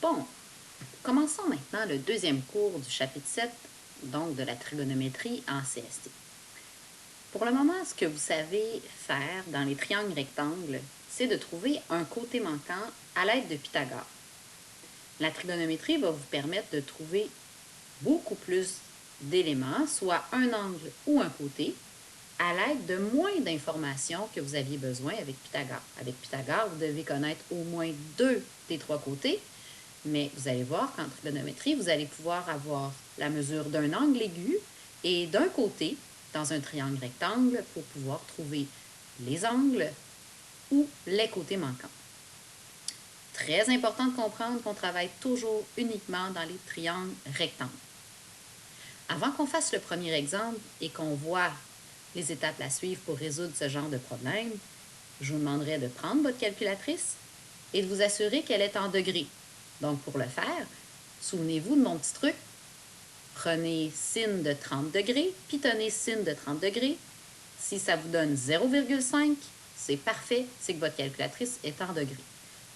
Bon, commençons maintenant le deuxième cours du chapitre 7, donc de la trigonométrie en CST. Pour le moment, ce que vous savez faire dans les triangles rectangles, c'est de trouver un côté manquant à l'aide de Pythagore. La trigonométrie va vous permettre de trouver beaucoup plus d'éléments, soit un angle ou un côté, à l'aide de moins d'informations que vous aviez besoin avec Pythagore. Avec Pythagore, vous devez connaître au moins 2 des 3 côtés, mais vous allez voir qu'en trigonométrie, vous allez pouvoir avoir la mesure d'un angle aigu et d'un côté dans un triangle rectangle pour pouvoir trouver les angles ou les côtés manquants. Très important de comprendre qu'on travaille toujours uniquement dans les triangles rectangles. Avant qu'on fasse le premier exemple et qu'on voit les étapes à suivre pour résoudre ce genre de problème, je vous demanderai de prendre votre calculatrice et de vous assurer qu'elle est en degrés. Donc, pour le faire, souvenez-vous de mon petit truc. Prenez sin de 30 degrés, pitonnez sin de 30 degrés. Si ça vous donne 0,5, c'est parfait, c'est que votre calculatrice est en degrés.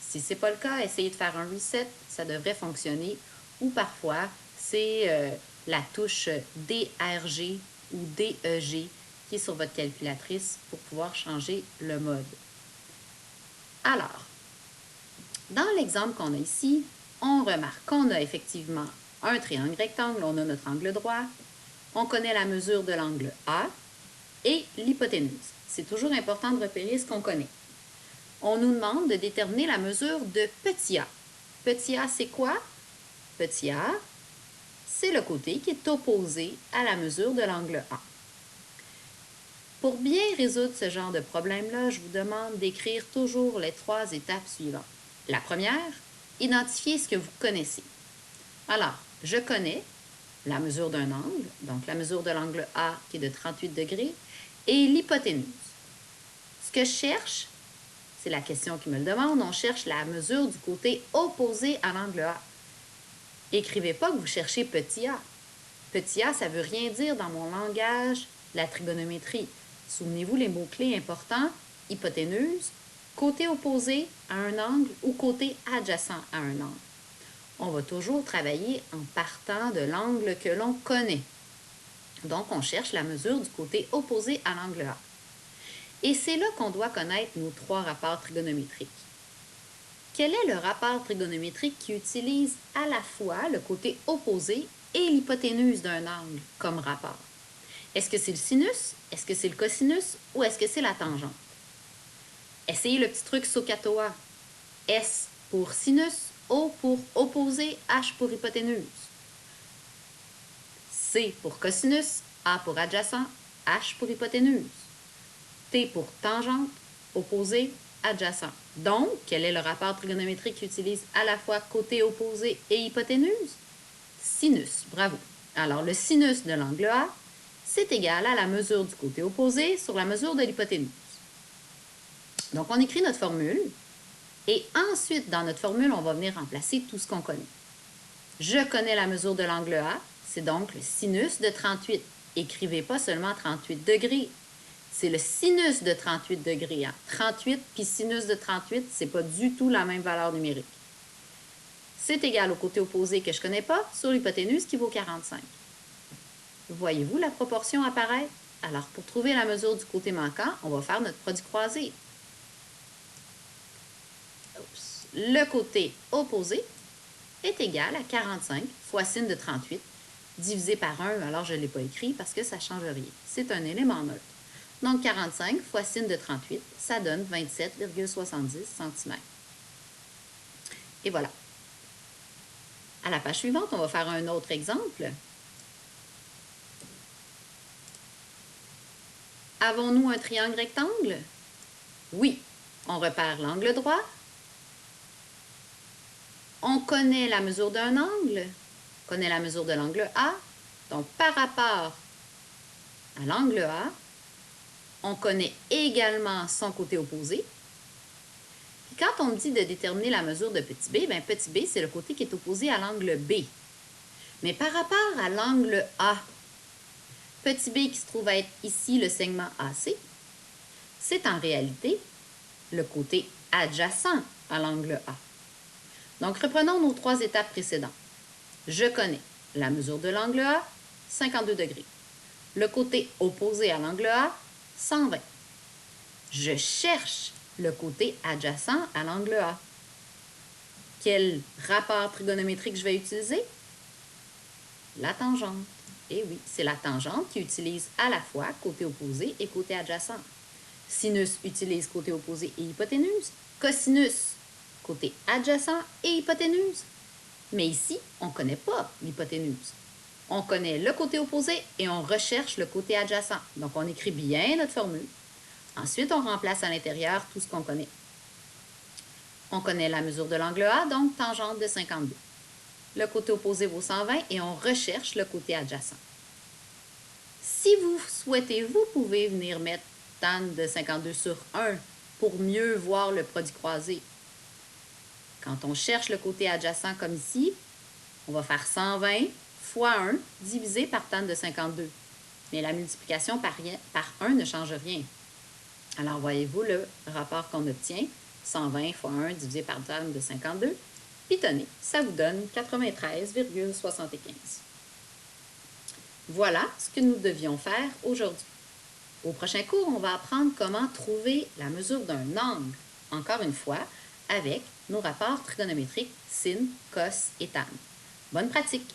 Si ce n'est pas le cas, essayez de faire un reset, ça devrait fonctionner. Ou parfois, c'est la touche DRG ou DEG qui est sur votre calculatrice pour pouvoir changer le mode. Alors, dans l'exemple qu'on a ici, on remarque qu'on a effectivement un triangle rectangle, on a notre angle droit, on connaît la mesure de l'angle A et l'hypoténuse. C'est toujours important de repérer ce qu'on connaît. On nous demande de déterminer la mesure de petit a. Petit a, c'est quoi? Petit a, c'est le côté qui est opposé à la mesure de l'angle A. Pour bien résoudre ce genre de problème-là, je vous demande d'écrire toujours les 3 étapes suivantes. La première, identifier ce que vous connaissez. Alors, je connais la mesure d'un angle, donc la mesure de l'angle A qui est de 38 degrés, et l'hypoténuse. Ce que je cherche, c'est la question qui me le demande, on cherche la mesure du côté opposé à l'angle A. Écrivez pas que vous cherchez petit a. Petit a, ça ne veut rien dire dans mon langage, la trigonométrie. Souvenez-vous les mots-clés importants, hypoténuse, côté opposé à un angle ou côté adjacent à un angle. On va toujours travailler en partant de l'angle que l'on connaît. Donc, on cherche la mesure du côté opposé à l'angle A. Et c'est là qu'on doit connaître nos 3 rapports trigonométriques. Quel est le rapport trigonométrique qui utilise à la fois le côté opposé et l'hypoténuse d'un angle comme rapport? Est-ce que c'est le sinus? Est-ce que c'est le cosinus? Ou est-ce que c'est la tangente? Essayez le petit truc SOHCAHTOA. S pour sinus, O pour opposé, H pour hypoténuse. C pour cosinus, A pour adjacent, H pour hypoténuse. T pour tangente, opposé, adjacent. Donc, quel est le rapport trigonométrique qui utilise à la fois côté opposé et hypoténuse? Sinus, bravo. Alors, le sinus de l'angle A, c'est égal à la mesure du côté opposé sur la mesure de l'hypoténuse. Donc, on écrit notre formule et ensuite, dans notre formule, on va venir remplacer tout ce qu'on connaît. Je connais la mesure de l'angle A, c'est donc le sinus de 38. Écrivez pas seulement 38 degrés. C'est le sinus de 38 degrés. 38 puis sinus de 38, c'est pas du tout la même valeur numérique. C'est égal au côté opposé que je ne connais pas sur l'hypoténuse qui vaut 45. Voyez-vous la proportion apparaître? Alors, pour trouver la mesure du côté manquant, on va faire notre produit croisé. Le côté opposé est égal à 45 fois sin de 38 divisé par 1. Alors, je ne l'ai pas écrit parce que ça ne change rien. C'est un élément neutre. Donc, 45 fois sin de 38, ça donne 27,70 cm. Et voilà. À la page suivante, on va faire un autre exemple. Avons-nous un triangle rectangle? Oui. On repère l'angle droit. On connaît la mesure d'un angle. On connaît la mesure de l'angle A. Donc, par rapport à l'angle A, on connaît également son côté opposé. Puis quand on me dit de déterminer la mesure de petit b, bien petit b, c'est le côté qui est opposé à l'angle B. Mais par rapport à l'angle A, petit b qui se trouve être ici le segment AC, c'est en réalité le côté adjacent à l'angle A. Donc, reprenons nos 3 étapes précédentes. Je connais la mesure de l'angle A, 52 degrés. Le côté opposé à l'angle A, 120. Je cherche le côté adjacent à l'angle A. Quel rapport trigonométrique je vais utiliser? La tangente. Et oui, c'est la tangente qui utilise à la fois côté opposé et côté adjacent. Sinus utilise côté opposé et hypoténuse. Cosinus, côté adjacent et hypoténuse. Mais ici, on ne connaît pas l'hypoténuse. On connaît le côté opposé et on recherche le côté adjacent. Donc, on écrit bien notre formule. Ensuite, on remplace à l'intérieur tout ce qu'on connaît. On connaît la mesure de l'angle A, donc tangente de 52. Le côté opposé vaut 120 et on recherche le côté adjacent. Si vous souhaitez, vous pouvez venir mettre tan de 52 sur 1 pour mieux voir le produit croisé. Quand on cherche le côté adjacent comme ici, on va faire 120 fois 1 divisé par tan de 52. Mais la multiplication par 1 ne change rien. Alors, voyez-vous le rapport qu'on obtient, 120 fois 1 divisé par tan de 52. Pitonnez, ça vous donne 93,75. Voilà ce que nous devions faire aujourd'hui. Au prochain cours, on va apprendre comment trouver la mesure d'un angle, encore une fois, avec nos rapports trigonométriques sin, cos et tan. Bonne pratique!